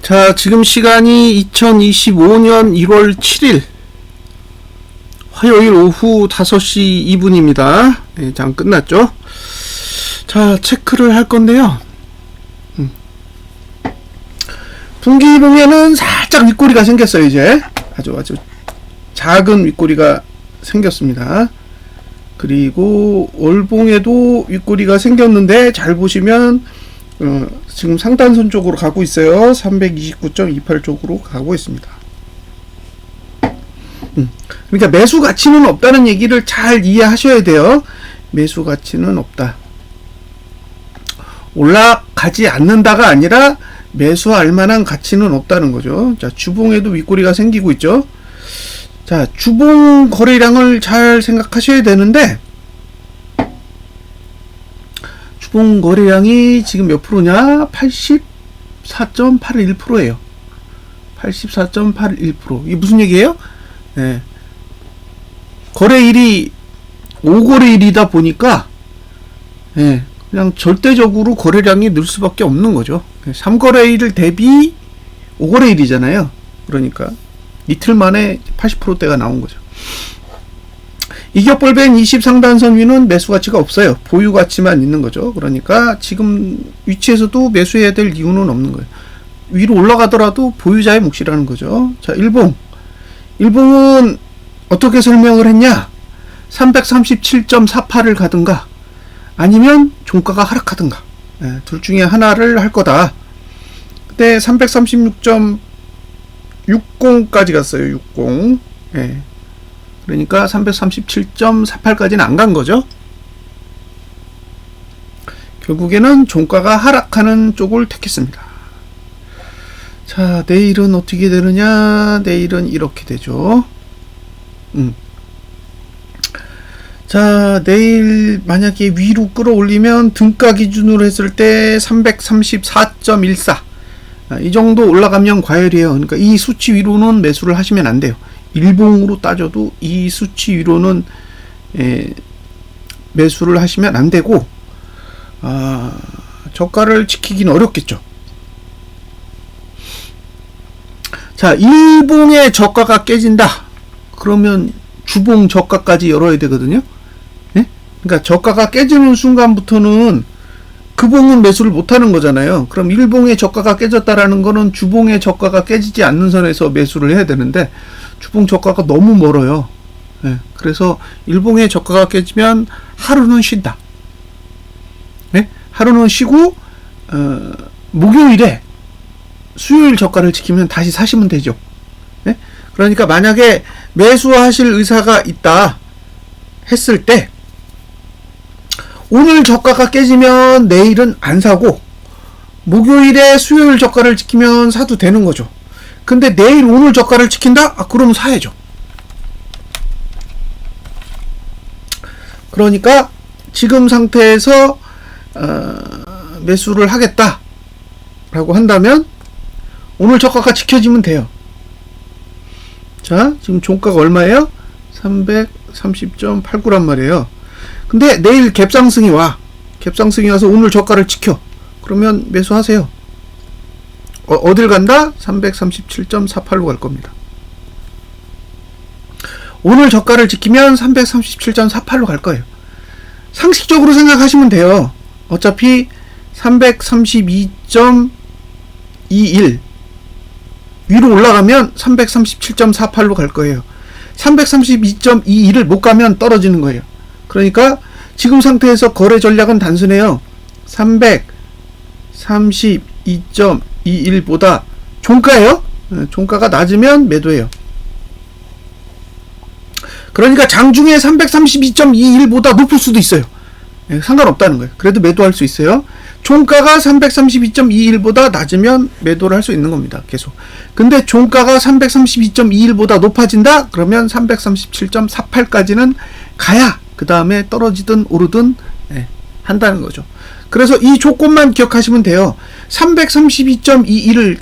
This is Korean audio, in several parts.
자, 지금 시간이 2025년 1월 7일 화요일 오후 5시 2분입니다. 네, 장 끝났죠? 자, 체크를 할 건데요. 분기봉에는 살짝 윗꼬리가 생겼어요. 이제 아주 작은 윗꼬리가 생겼습니다. 그리고 월봉에도 윗꼬리가 생겼는데 잘 보시면 지금 상단선 쪽으로 가고 있어요. 329.28 쪽으로 가고 있습니다. 그러니까 매수 가치는 없다는 얘기를 잘 이해하셔야 돼요. 매수 가치는 없다. 올라가지 않는다가 아니라 매수할 만한 가치는 없다는 거죠. 자, 주봉에도 윗꼬리가 생기고 있죠. 자, 주봉 거래량을 잘 생각하셔야 되는데, 주봉 거래량이 지금 몇 프로냐? 84.81%예요. 84.81%. 이게 무슨 얘기예요? 네. 거래일이 5거래일이다 보니까, 네, 그냥 절대적으로 거래량이 늘 수밖에 없는 거죠. 3거래일 대비 5거래일이잖아요. 그러니까 이틀 만에 80%대가 나온 거죠. 이격벌밴 20 상단선 위는 매수 가치가 없어요. 보유 가치만 있는 거죠. 그러니까 지금 위치에서도 매수해야 될 이유는 없는 거예요. 위로 올라가더라도 보유자의 몫이라는 거죠. 자, 일봉은 어떻게 설명을 했냐? 337.48을 가든가 아니면 종가가 하락하든가, 네, 둘 중에 하나를 할 거다. 그때 336.60까지 갔어요. 60. 네. 그러니까 337.48까지는 안 간 거죠. 결국에는 종가가 하락하는 쪽을 택했습니다. 자, 내일은 어떻게 되느냐? 내일은 이렇게 되죠. 자, 내일 만약에 위로 끌어올리면 등가 기준으로 했을 때 334.14, 이 정도 올라가면 과열이에요. 그러니까 이 수치 위로는 매수를 하시면 안 돼요. 일봉으로 따져도 이 수치 위로는 매수를 하시면 안 되고, 저가를 지키긴 어렵겠죠. 자, 일봉의 저가가 깨진다. 그러면 주봉 저가까지 열어야 되거든요. 네? 그러니까 저가가 깨지는 순간부터는 그 봉은 매수를 못하는 거잖아요. 그럼 일봉의 저가가 깨졌다라는 거는 주봉의 저가가 깨지지 않는 선에서 매수를 해야 되는데, 주봉 저가가 너무 멀어요. 네. 그래서 일봉의 저가가 깨지면 하루는 쉰다. 네? 하루는 쉬고 목요일에 수요일 저가를 지키면 다시 사시면 되죠. 네? 그러니까 만약에 매수하실 의사가 있다 했을 때, 오늘 저가가 깨지면 내일은 안 사고 목요일에 수요일 저가를 지키면 사도 되는 거죠. 근데 내일 오늘 저가를 지킨다? 그러면 사야죠. 그러니까 지금 상태에서 매수를 하겠다 라고 한다면 오늘 저가가 지켜지면 돼요. 자, 지금 종가가 얼마예요? 330.89란 말이에요. 근데 내일 갭상승이 와서 오늘 저가를 지켜. 그러면 매수하세요. 어딜 간다? 337.48로 갈 겁니다. 오늘 저가를 지키면 337.48로 갈 거예요. 상식적으로 생각하시면 돼요. 어차피 332.21 위로 올라가면 337.48로 갈 거예요. 332.21을 못 가면 떨어지는 거예요. 그러니까 지금 상태에서 거래 전략은 단순해요. 332.21보다 종가예요. 종가가 낮으면 매도해요. 그러니까 장중에 332.21보다 높을 수도 있어요. 상관없다는 거예요. 그래도 매도할 수 있어요. 종가가 332.21보다 낮으면 매도를 할 수 있는 겁니다. 계속. 근데 종가가 332.21보다 높아진다? 그러면 337.48까지는 가야 그 다음에 떨어지든 오르든 한다는 거죠. 그래서 이 조건만 기억하시면 돼요. 332.21을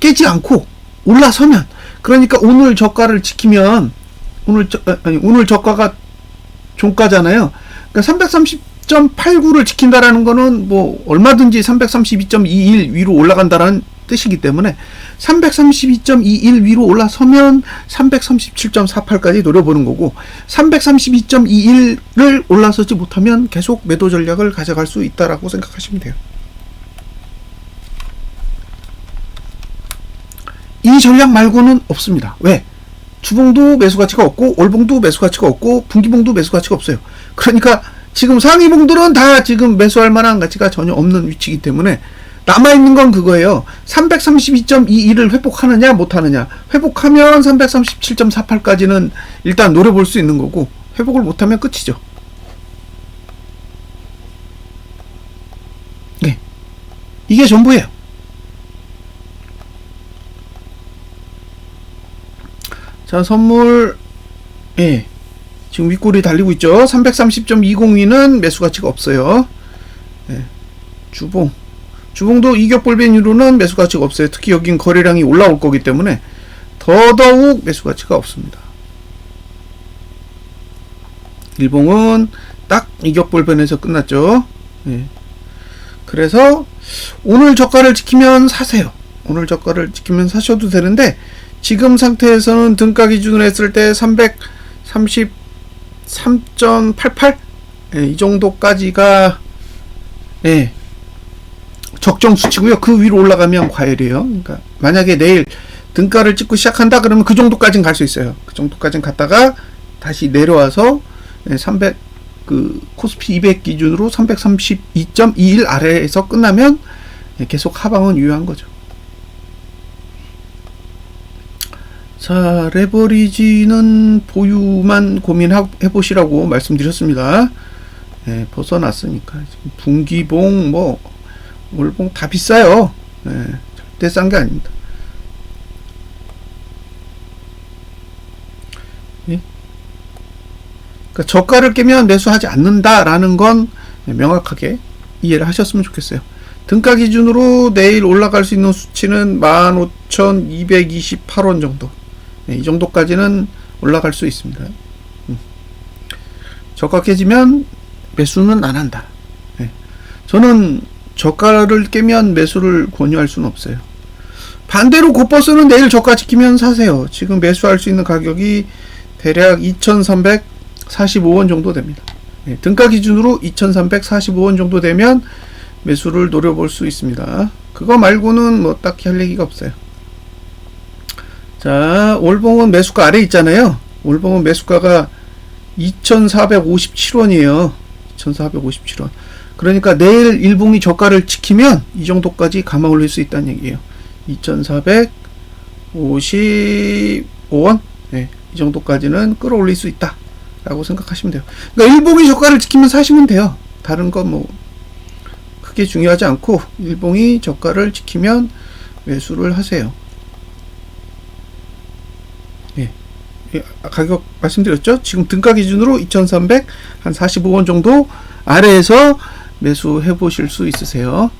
깨지 않고 올라서면, 그러니까 오늘 저가를 지키면, 오늘 저가가 종가잖아요. 그러니까 332.89를 지킨다라는 거는 뭐 얼마든지 332.21 위로 올라간다라는 뜻이기 때문에 332.21 위로 올라서면 337.48까지 노려보는 거고, 332.21을 올라서지 못하면 계속 매도 전략을 가져갈 수 있다라고 생각하시면 돼요. 이 전략 말고는 없습니다. 왜? 주봉도 매수 가치가 없고, 월봉도 매수 가치가 없고, 분기봉도 매수 가치가 없어요. 그러니까 지금 상위봉들은 다 지금 매수할 만한 가치가 전혀 없는 위치이기 때문에 남아있는 건 그거예요. 332.21을 회복하느냐 못하느냐. 회복하면 337.48까지는 일단 노려볼 수 있는 거고, 회복을 못하면 끝이죠. 네, 이게 전부예요. 자, 선물, 예, 지금 윗골이 달리고 있죠. 330.202는 매수 가치가 없어요. 예, 주봉도 이격볼벤으로는 매수 가치가 없어요. 특히 여긴 거래량이 올라올 거기 때문에 더더욱 매수 가치가 없습니다. 일봉은 딱 이격볼벤에서 끝났죠. 예. 그래서 오늘 저가를 지키면 사세요. 오늘 저가를 지키면 사셔도 되는데, 지금 상태에서는 등가 기준으로 했을 때 333.88? 예, 이 정도까지가, 예, 적정 수치고요. 그 위로 올라가면 과열이에요. 그러니까 만약에 내일 등가를 찍고 시작한다 그러면 그 정도까지는 갈 수 있어요. 그 정도까지는 갔다가 다시 내려와서 300, 코스피 200 기준으로 332.21 아래에서 끝나면 계속 하방은 유효한 거죠. 자, 레버리지는 보유만 고민해 보시라고 말씀드렸습니다. 네, 벗어났으니까. 지금 분기봉, 뭐 월봉 다 비싸요. 네, 절대 싼 게 아닙니다. 네? 그러니까 저가를 깨면 매수하지 않는다라는 건 명확하게 이해를 하셨으면 좋겠어요. 등가 기준으로 내일 올라갈 수 있는 수치는 15,228원 정도. 네, 이 정도까지는 올라갈 수 있습니다. 저가 깨지면 매수는 안 한다. 네. 저는 저가를 깨면 매수를 권유할 수는 없어요. 반대로 곧버스는 내일 저가 지키면 사세요. 지금 매수할 수 있는 가격이 대략 2,345원 정도 됩니다. 네, 등가 기준으로 2,345원 정도 되면 매수를 노려볼 수 있습니다. 그거 말고는 뭐 딱히 할 얘기가 없어요. 자, 월봉은 매수가 아래 있잖아요. 월봉은 매수가가 2,457원이에요. 2,457원. 그러니까 내일 일봉이 저가를 지키면 이 정도까지 감아 올릴 수 있다는 얘기예요. 2,455원? 네, 이 정도까지는 끌어올릴 수 있다 라고 생각하시면 돼요. 그러니까 일봉이 저가를 지키면 사시면 돼요. 다른 건 뭐 크게 중요하지 않고 일봉이 저가를 지키면 매수를 하세요. 예. 가격 말씀드렸죠? 지금 등가 기준으로 2,345원 정도 아래에서 매수해 보실 수 있으세요.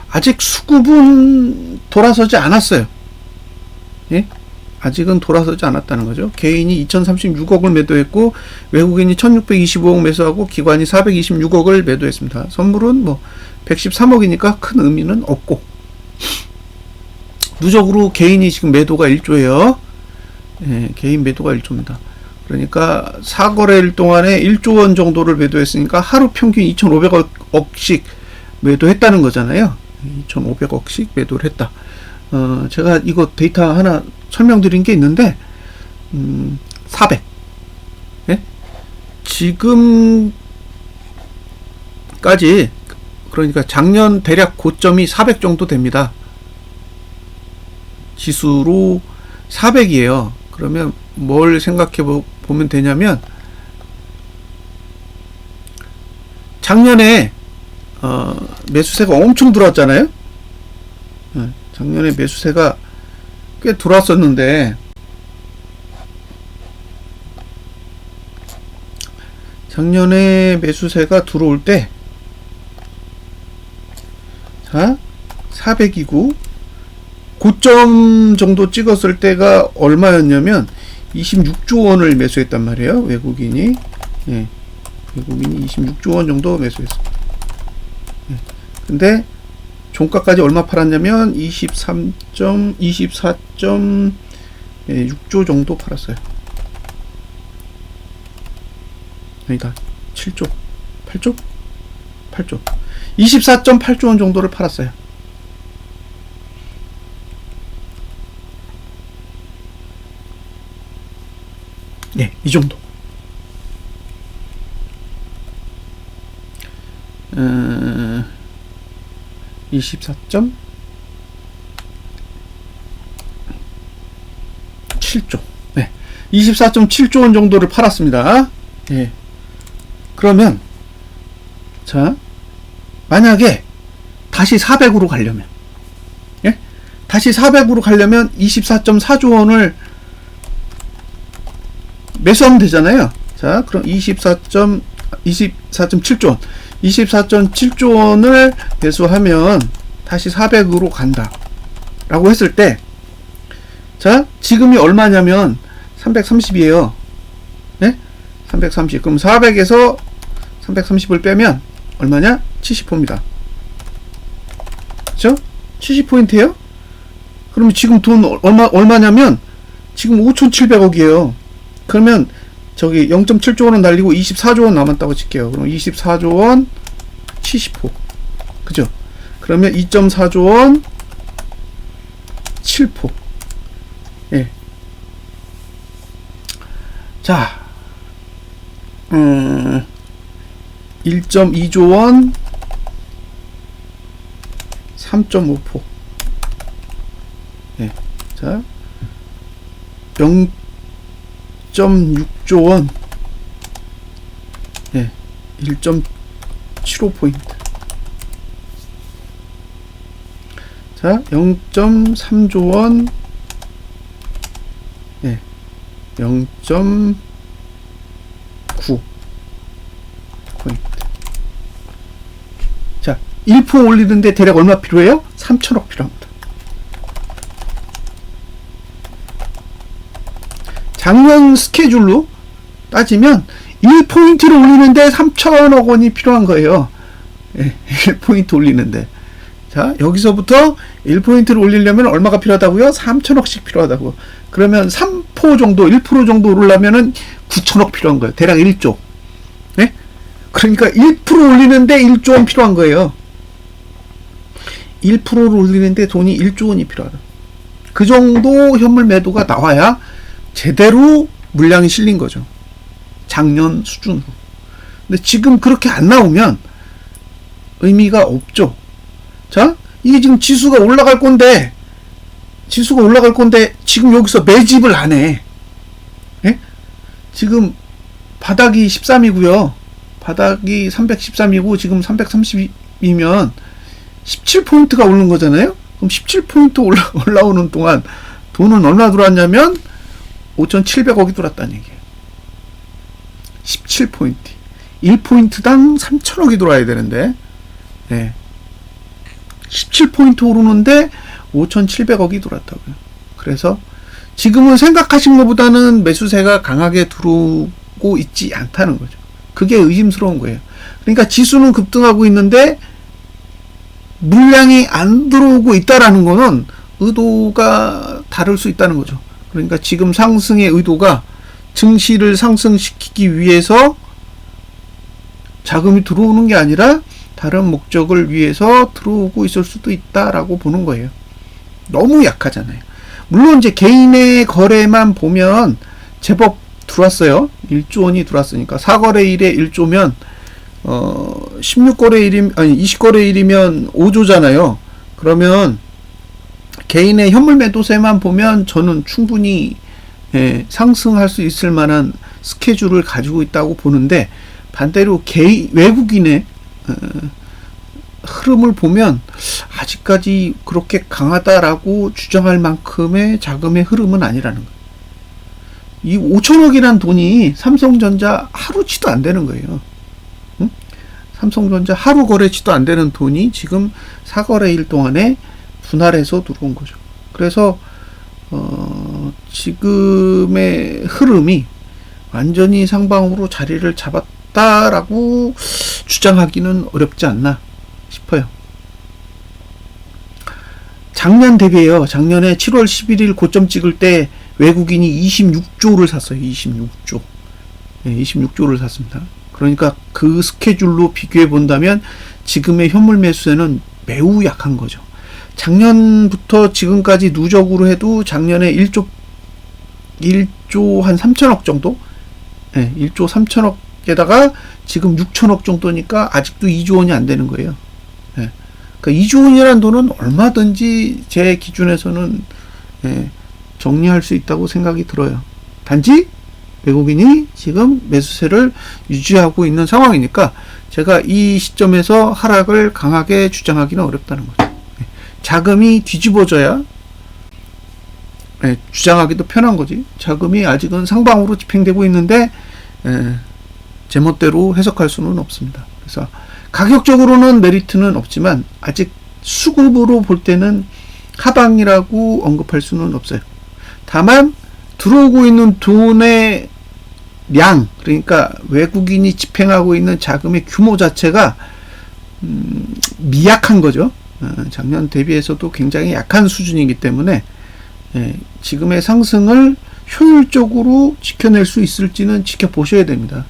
아직 수급은 돌아서지 않았어요. 예? 아직은 돌아서지 않았다는 거죠. 개인이 2,036억을 매도했고 외국인이 1,625억 매수하고 기관이 426억을 매도했습니다. 선물은 뭐 113억이니까 큰 의미는 없고, 누적으로 개인이 지금 매도가 1조예요. 예, 개인 매도가 1조입니다. 그러니까 4거래일 동안에 1조 원 정도를 매도했으니까 하루 평균 2,500억씩 매도했다는 거잖아요. 2,500억씩 매도를 했다. 제가 이거 데이터 하나 설명드린 게 있는데, 400. 예? 지금까지, 그러니까 작년 대략 고점이 400 정도 됩니다. 지수로 400이에요. 그러면 뭘 생각해 보면 되냐면, 작년에 매수세가 엄청 들어왔잖아요. 작년에 매수세가 꽤 들어왔었는데, 작년에 매수세가 들어올 때, 자, 400이고 고점 정도 찍었을 때가 얼마였냐면 26조 원을 매수했단 말이에요. 외국인이. 예. 외국인이 26조 원 정도 매수했습니다. 예. 근데 종가까지 얼마 팔았냐면 24.6조 정도 팔았어요. 아니다. 7조. 8조? 8조. 24.8조 원 정도를 팔았어요. 네, 이 정도. 24.7조. 네. 24.7조 원 정도를 팔았습니다. 예. 그러면, 자, 만약에 다시 400으로 가려면, 예? 다시 400으로 가려면 24.4조 원을 매수하면 되잖아요. 자, 그럼 24.7조 원. 24.7조 원을 매수하면 다시 400으로 간다. 라고 했을 때, 자, 지금이 얼마냐면 330이에요. 네? 330. 그럼 400에서 330을 빼면 얼마냐? 70%입니다. 그쵸? 70%예요? 그러면 지금 돈 얼마냐면 지금 5,700억이에요. 그러면 저기 0.7조 원은 날리고 24조 원 남았다고 칠게요. 그럼 24조 원 70%. 그죠? 그러면 2.4조 원 7%. 예. 자, 1.2조 원 3.5%. 예. 자, 0.6조 원, 예, 1.75포인트. 자, 0.3조 원, 예, 0.9 포인트. 자, 1% 올리는데 대략 얼마 필요해요? 3천억 필요합니다. 작년 스케줄로 따지면 1포인트를 올리는데 3천억 원이 필요한 거예요. 예, 1포인트 올리는데. 자, 여기서부터 1포인트를 올리려면 얼마가 필요하다고요? 3천억씩 필요하다고. 그러면 3% 정도, 1% 정도 오르려면은 9천억 필요한 거예요. 대략 1조. 예? 그러니까 1% 올리는데 1조 원 필요한 거예요. 1%를 올리는데 돈이 1조 원이 필요하다. 그 정도 현물 매도가 나와야 제대로 물량이 실린 거죠. 작년 수준으로. 근데 지금 그렇게 안 나오면 의미가 없죠. 자, 이게 지금 지수가 올라갈 건데 지금 여기서 매집을 안 해. 예? 지금 바닥이 13이고요. 바닥이 313이고 지금 330이면 17포인트가 오르는 거잖아요. 그럼 17포인트 올라오는 동안 돈은 얼마 들어왔냐면 5,700억이 들어왔다는 얘기예요. 17포인트. 1포인트당 3천억이 들어와야 되는데, 네. 17포인트 오르는데 5,700억이 들어왔다고요. 그래서 지금은 생각하신 것보다는 매수세가 강하게 들어오고 있지 않다는 거죠. 그게 의심스러운 거예요. 그러니까 지수는 급등하고 있는데 물량이 안 들어오고 있다라는 거는 의도가 다를 수 있다는 거죠. 그러니까 지금 상승의 의도가 증시를 상승시키기 위해서 자금이 들어오는 게 아니라 다른 목적을 위해서 들어오고 있을 수도 있다라고 보는 거예요. 너무 약하잖아요. 물론 이제 개인의 거래만 보면 제법 들어왔어요. 1조 원이 들어왔으니까 4거래일에 1조면 16거래일이면 아니 20거래일이면 5조잖아요. 그러면 개인의 현물 매도세만 보면 저는 충분히 상승할 수 있을 만한 스케줄을 가지고 있다고 보는데, 반대로 외국인의 흐름을 보면 아직까지 그렇게 강하다라고 주장할 만큼의 자금의 흐름은 아니라는 거예요. 이 5천억이란 돈이 삼성전자 하루치도 안 되는 거예요. 응? 삼성전자 하루 거래치도 안 되는 돈이 지금 4거래일 동안에 분할해서 들어온 거죠. 그래서 지금의 흐름이 완전히 상방으로 자리를 잡았다라고 주장하기는 어렵지 않나 싶어요. 작년 대비해요. 작년에 7월 11일 고점 찍을 때 외국인이 26조를 샀어요. 26조. 네, 26조를 샀습니다. 그러니까 그 스케줄로 비교해 본다면 지금의 현물 매수세는 매우 약한 거죠. 작년부터 지금까지 누적으로 해도 작년에 1조 한 3천억 정도? 네, 1조 3천억에다가 지금 6천억 정도니까 아직도 2조 원이 안 되는 거예요. 네. 그러니까 2조 원이라는 돈은 얼마든지 제 기준에서는 정리할 수 있다고 생각이 들어요. 단지 외국인이 지금 매수세를 유지하고 있는 상황이니까 제가 이 시점에서 하락을 강하게 주장하기는 어렵다는 거죠. 자금이 뒤집어져야 주장하기도 편한 거지. 자금이 아직은 상방으로 집행되고 있는데 제멋대로 해석할 수는 없습니다. 그래서 가격적으로는 메리트는 없지만 아직 수급으로 볼 때는 하방이라고 언급할 수는 없어요. 다만 들어오고 있는 돈의 량, 그러니까 외국인이 집행하고 있는 자금의 규모 자체가 미약한 거죠. 작년 대비해서도 굉장히 약한 수준이기 때문에 지금의 상승을 효율적으로 지켜낼 수 있을지는 지켜보셔야 됩니다.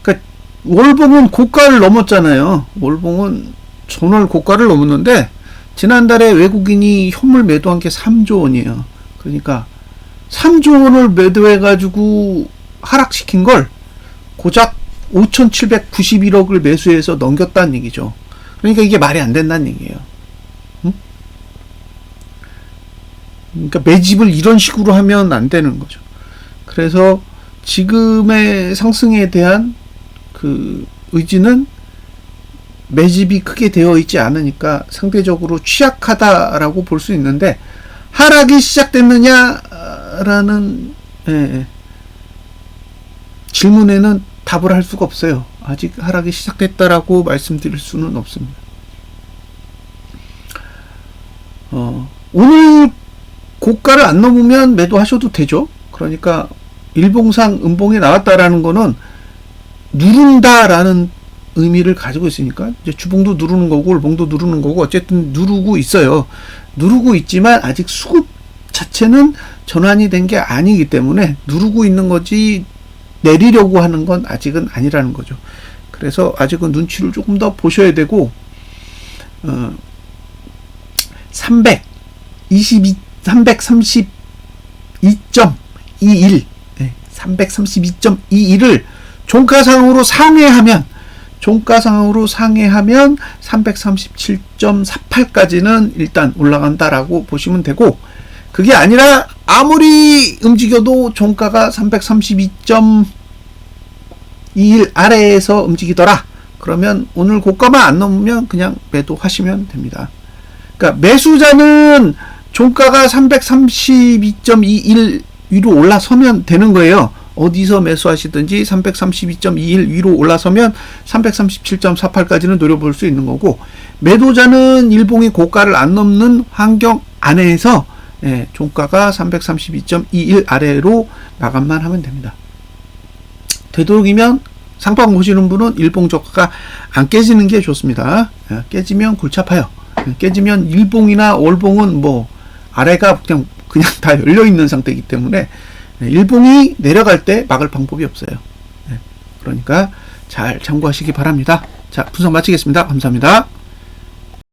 그러니까 월봉은 고가를 넘었잖아요. 월봉은 전월 고가를 넘었는데 지난달에 외국인이 현물 매도한 게 3조 원이에요. 그러니까 3조 원을 매도해가지고 하락시킨 걸 고작 5,791억을 매수해서 넘겼다는 얘기죠. 그러니까 이게 말이 안 된다는 얘기예요. 응? 그러니까 매집을 이런 식으로 하면 안 되는 거죠. 그래서 지금의 상승에 대한 그 의지는 매집이 크게 되어 있지 않으니까 상대적으로 취약하다라고 볼 수 있는데, 하락이 시작됐느냐라는 질문에는 답을 할 수가 없어요. 아직 하락이 시작됐다라고 말씀드릴 수는 없습니다. 오늘 고가를 안 넘으면 매도하셔도 되죠. 그러니까 일봉상 음봉이 나왔다라는 거는 누른다라는 의미를 가지고 있으니까 이제 주봉도 누르는 거고 월봉도 누르는 거고 어쨌든 누르고 있어요. 누르고 있지만 아직 수급 자체는 전환이 된 게 아니기 때문에 누르고 있는 거지 내리려고 하는 건 아직은 아니라는 거죠. 그래서 아직은 눈치를 조금 더 보셔야 되고 332.21 332.21을 종가상으로 상회하면 337.48까지는 일단 올라간다라고 보시면 되고, 그게 아니라 아무리 움직여도 종가가 332.21 아래에서 움직이더라. 그러면 오늘 고가만 안 넘으면 그냥 매도하시면 됩니다. 그러니까 매수자는 종가가 332.21 위로 올라서면 되는 거예요. 어디서 매수하시든지 332.21 위로 올라서면 337.48까지는 노려볼 수 있는 거고, 매도자는 일봉이 고가를 안 넘는 환경 안에서 종가가 332.21 아래로 마감만 하면 됩니다. 되도록이면 상방 보시는 분은 일봉 저가가 안 깨지는 게 좋습니다. 깨지면 골치 아파요. 깨지면 일봉이나 월봉은 뭐 아래가 그냥 다 열려 있는 상태이기 때문에 일봉이 내려갈 때 막을 방법이 없어요. 그러니까 잘 참고하시기 바랍니다. 자, 분석 마치겠습니다. 감사합니다.